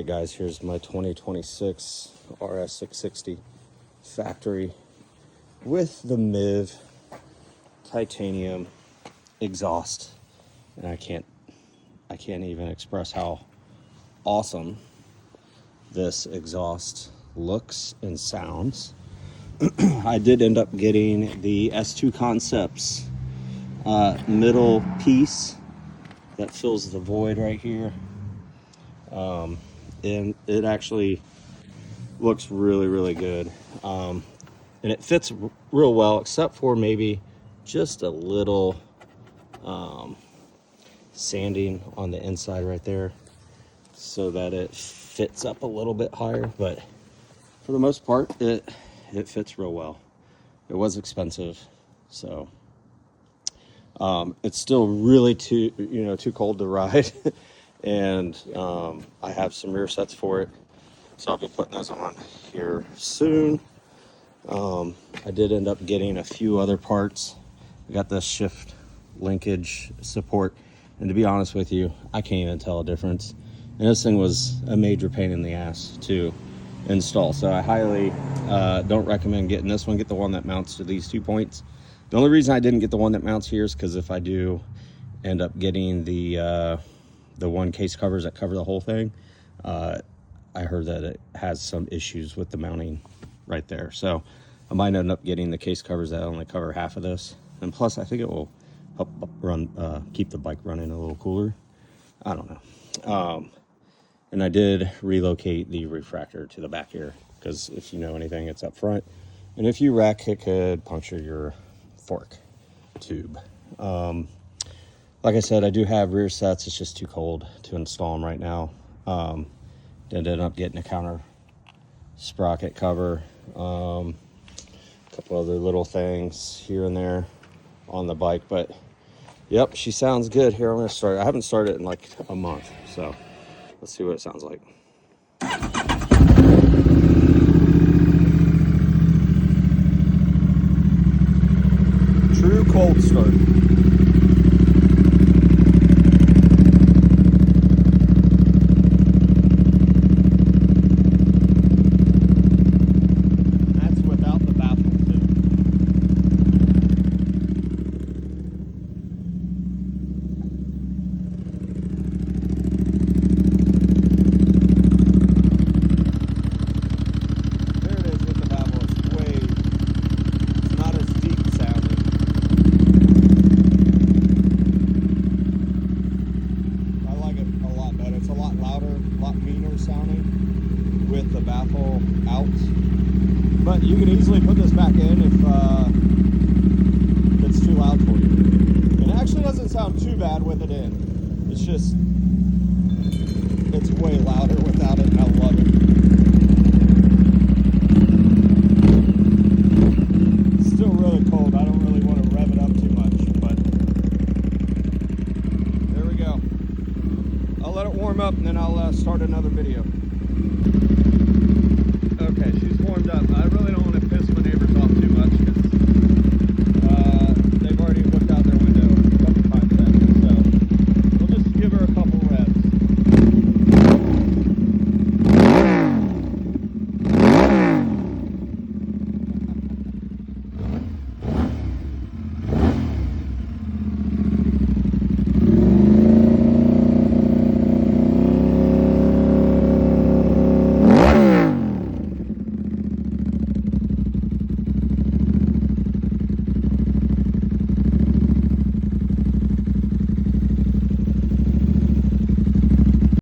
Alright guys, here's my 2026 RS660 factory with the Mivv titanium exhaust. And I can't even express how awesome this exhaust looks and sounds. I did end up getting the S2 Concepts middle piece that fills the void right here. And it actually looks really good. And it fits real well, except for maybe just a little sanding on the inside right there so that it fits up a little bit higher. But for the most part, it fits real well. It was expensive, so it's still really too cold to ride. And I have some rear sets for it, so I'll be putting those on here soon. I did end up getting a few other parts. I got the shift linkage support, and to be honest with you, I can't even tell a difference. And this thing was a major pain in the ass to install, so I highly don't recommend getting this one. Get the one that mounts to these 2 points. The only reason I didn't get the one that mounts here is because if I do end up getting the one case covers that cover the whole thing, I heard that it has some issues with the mounting right there, so I might end up getting the case covers that only cover half of this. And plus, I think it will help keep the bike running a little cooler. I don't know. And I did relocate the refractor to the back here, because if you know anything, it's up front, and if you wreck, it could puncture your fork tube. Like I said, I do have rear sets. It's just too cold to install them right now. Did end up getting a counter sprocket cover, a couple other little things here and there on the bike. But yep, she sounds good. Here, I'm gonna start. I haven't started it in like a month, so let's see what it sounds like. True cold start. Sounding with the baffle out, but you can easily put this back in if it's too loud for you. It actually doesn't sound too bad with it in. It's just, it's way louder without it, and I love it. It's still really cold. I don't really want to rev it up too much, but there we go. I'll let it warm up and then I'll start another video.